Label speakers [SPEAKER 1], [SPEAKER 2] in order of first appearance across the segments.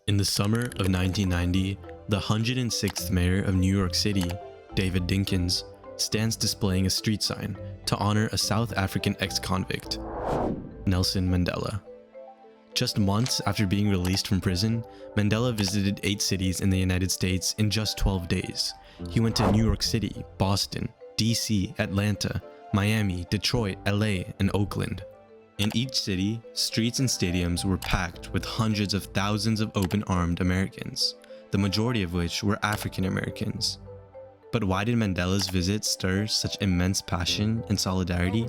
[SPEAKER 1] In the summer of 1990, the 106th mayor of New York City, David Dinkins, stands displaying a street sign to honor a South African ex-convict, Nelson Mandela. Just months after being released from prison, Mandela visited 8 cities in the United States in just 12 days. He went to New York City, Boston, DC, Atlanta, Miami, Detroit, LA, and Oakland. In each city, streets and stadiums were packed with hundreds of thousands of open-armed Americans, the majority of which were African Americans. But why did Mandela's visit stir such immense passion and solidarity?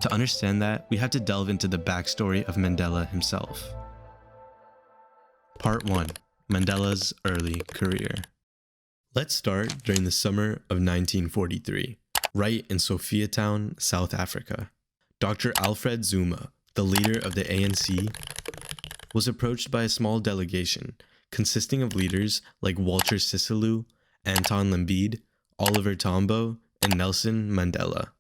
[SPEAKER 1] To understand that, we have to delve into the backstory of Mandela himself. Part 1. Mandela's early career. Let's start during the summer of 1943. Right in Sophiatown, South Africa. Dr. Alfred Zuma, the leader of the ANC, was approached by a small delegation consisting of leaders like Walter Sisulu, Anton Lembede, Oliver Tambo, and Nelson Mandela.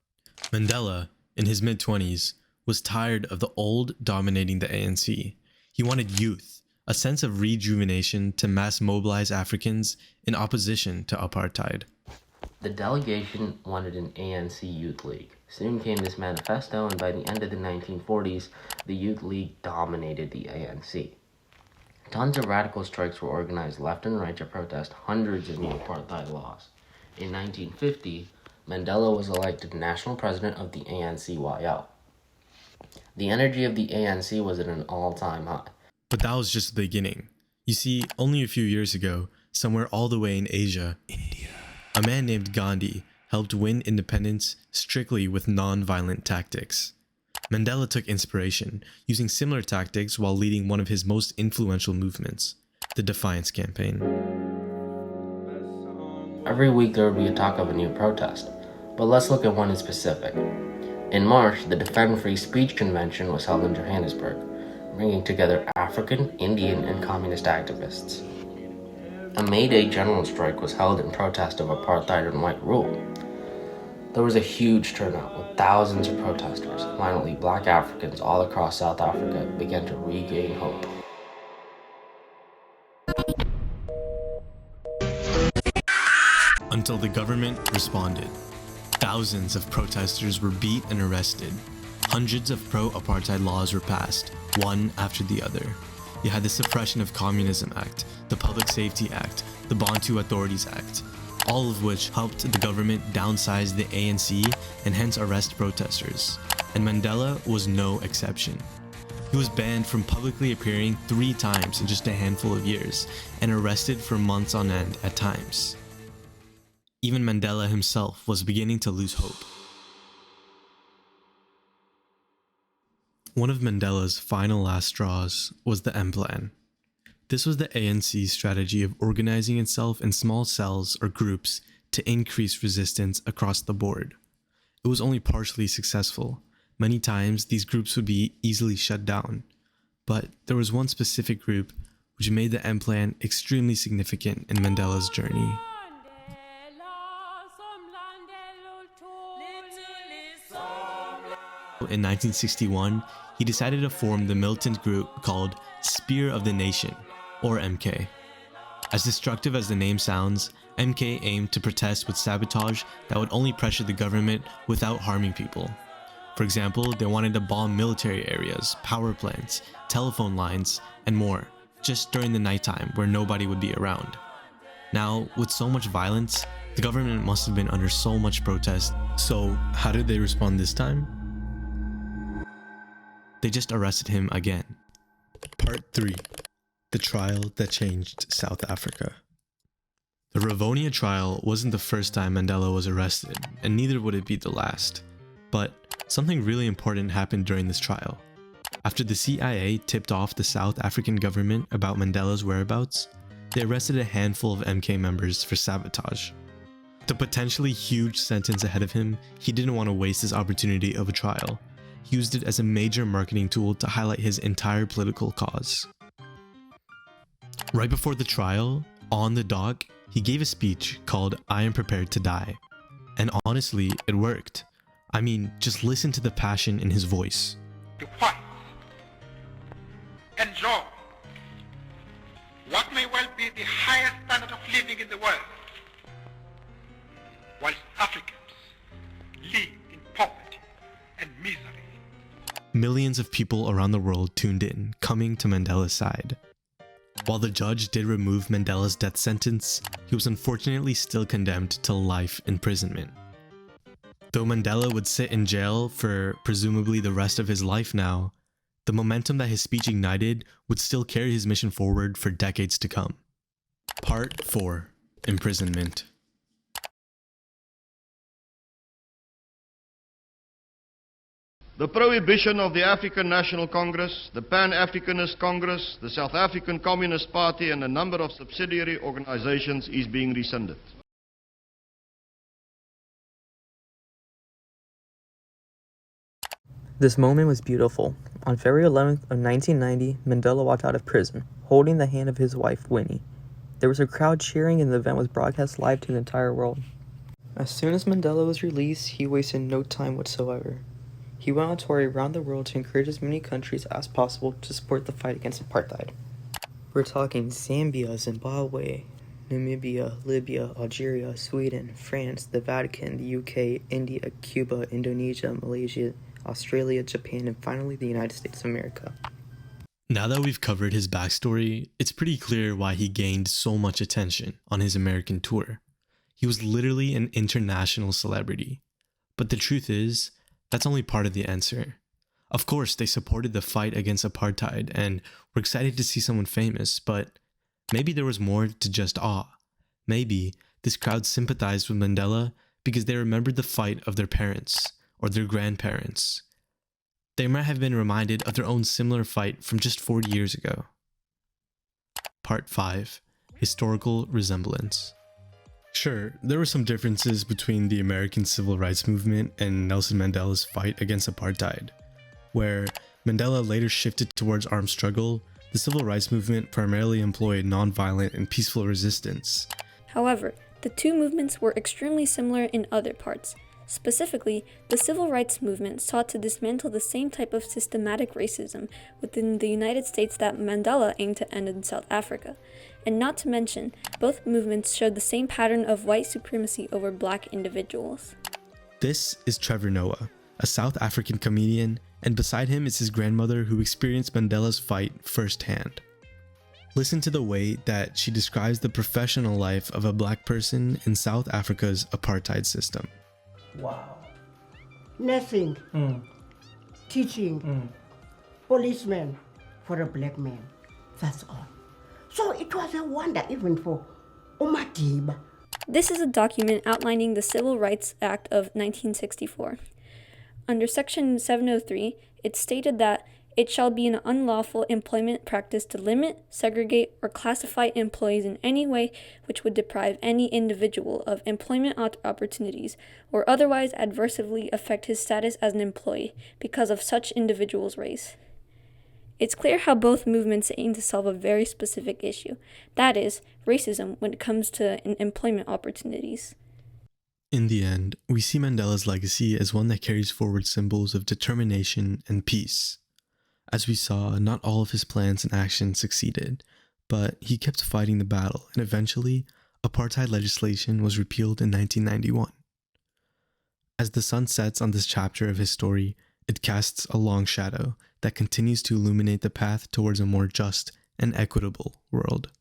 [SPEAKER 1] Mandela, in his mid-20s, was tired of the old dominating the ANC. He wanted youth, a sense of rejuvenation to mass mobilize Africans in opposition to apartheid.
[SPEAKER 2] The delegation wanted an ANC Youth League. Soon came this manifesto, and by the end of the 1940s, the Youth League dominated the ANC. Tons of radical strikes were organized left and right to protest hundreds of new apartheid laws. In 1950, Mandela was elected national president of the ANCYL. The energy of the ANC was at an all-time high.
[SPEAKER 1] But that was just the beginning. You see, only a few years ago, somewhere all the way in Asia, India, a man named Gandhi helped win independence strictly with non-violent tactics. Mandela took inspiration, using similar tactics while leading one of his most influential movements, the Defiance Campaign.
[SPEAKER 2] Every week there would be a talk of a new protest, but let's look at one in specific. In March, the Defend Free Speech Convention was held in Johannesburg, bringing together African, Indian, and communist activists. A May Day general strike was held in protest of apartheid and white rule. There was a huge turnout with thousands of protesters. Finally, black Africans all across South Africa began to regain hope.
[SPEAKER 1] Until the government responded. Thousands of protesters were beat and arrested. Hundreds of pro-apartheid laws were passed, one after the other. You had the Suppression of Communism Act, the Public Safety Act, the Bantu Authorities Act, all of which helped the government downsize the ANC and hence arrest protesters. And Mandela was no exception. He was banned from publicly appearing 3 times in just a handful of years and arrested for months on end at times. Even Mandela himself was beginning to lose hope. One of Mandela's final last straws was the M Plan. This was the ANC's strategy of organizing itself in small cells or groups to increase resistance across the board. It was only partially successful. Many times these groups would be easily shut down. But there was one specific group which made the M Plan extremely significant in Mandela's journey. In 1961, he decided to form the militant group called Spear of the Nation, or MK. As destructive as the name sounds, MK aimed to protest with sabotage that would only pressure the government without harming people. For example, they wanted to bomb military areas, power plants, telephone lines, and more, just during the nighttime where nobody would be around. Now, with so much violence, the government must have been under so much protest. So, how did they respond this time? They just arrested him again. Part 3. The trial that changed South Africa. The Rivonia trial wasn't the first time Mandela was arrested, and neither would it be the last. But something really important happened during this trial. After the CIA tipped off the South African government about Mandela's whereabouts, they arrested a handful of MK members for sabotage. The potentially huge sentence ahead of him, he didn't want to waste this opportunity of a trial. He used it as a major marketing tool to highlight his entire political cause. Right before the trial, on the dock, he gave a speech called "I Am Prepared to Die." And honestly, it worked. I mean, just listen to the passion in his voice.
[SPEAKER 3] To fight
[SPEAKER 1] millions of people around the world tuned in, coming to Mandela's side. While the judge did remove Mandela's death sentence, he was unfortunately still condemned to life imprisonment. Though Mandela would sit in jail for presumably the rest of his life now, the momentum that his speech ignited would still carry his mission forward for decades to come. Part 4. Imprisonment.
[SPEAKER 3] The prohibition of the African National Congress, the Pan-Africanist Congress, the South African Communist Party and a number of subsidiary organizations is being rescinded.
[SPEAKER 4] This moment was beautiful. On February 11th of 1990, Mandela walked out of prison, holding the hand of his wife, Winnie. There was a crowd cheering and the event was broadcast live to the entire world. As soon as Mandela was released, he wasted no time whatsoever. He went on tour around the world to encourage as many countries as possible to support the fight against apartheid. We're talking Zambia, Zimbabwe, Namibia, Libya, Algeria, Sweden, France, the Vatican, the UK, India, Cuba, Indonesia, Malaysia, Australia, Japan, and finally the United States of America.
[SPEAKER 1] Now that we've covered his backstory, it's pretty clear why he gained so much attention on his American tour. He was literally an international celebrity. But the truth is, that's only part of the answer. Of course, they supported the fight against apartheid and were excited to see someone famous, but maybe there was more to just awe. Maybe this crowd sympathized with Mandela because they remembered the fight of their parents or their grandparents. They might have been reminded of their own similar fight from just 40 years ago. Part 5. Historical Resemblance. Sure, there were some differences between the American Civil Rights Movement and Nelson Mandela's fight against apartheid. Where Mandela later shifted towards armed struggle, the Civil Rights Movement primarily employed nonviolent and peaceful resistance.
[SPEAKER 5] However, the two movements were extremely similar in other parts. Specifically, the Civil Rights Movement sought to dismantle the same type of systematic racism within the United States that Mandela aimed to end in South Africa. And not to mention, both movements showed the same pattern of white supremacy over black individuals.
[SPEAKER 1] This is Trevor Noah, a South African comedian, and beside him is his grandmother who experienced Mandela's fight firsthand. Listen to the way that she describes the professional life of a black person in South Africa's apartheid system.
[SPEAKER 6] Wow.
[SPEAKER 7] Nursing, teaching, policeman for a black man. That's all. So it was a wonder even for Umadiba.
[SPEAKER 5] This is a document outlining the Civil Rights Act of 1964. Under Section 703, it stated that it shall be an unlawful employment practice to limit, segregate, or classify employees in any way which would deprive any individual of employment opportunities or otherwise adversely affect his status as an employee because of such individual's race. It's clear how both movements aim to solve a very specific issue, that is, racism when it comes to employment opportunities.
[SPEAKER 1] In the end, we see Mandela's legacy as one that carries forward symbols of determination and peace. As we saw, not all of his plans and actions succeeded, but he kept fighting the battle, and eventually, apartheid legislation was repealed in 1991. As the sun sets on this chapter of his story, it casts a long shadow that continues to illuminate the path towards a more just and equitable world.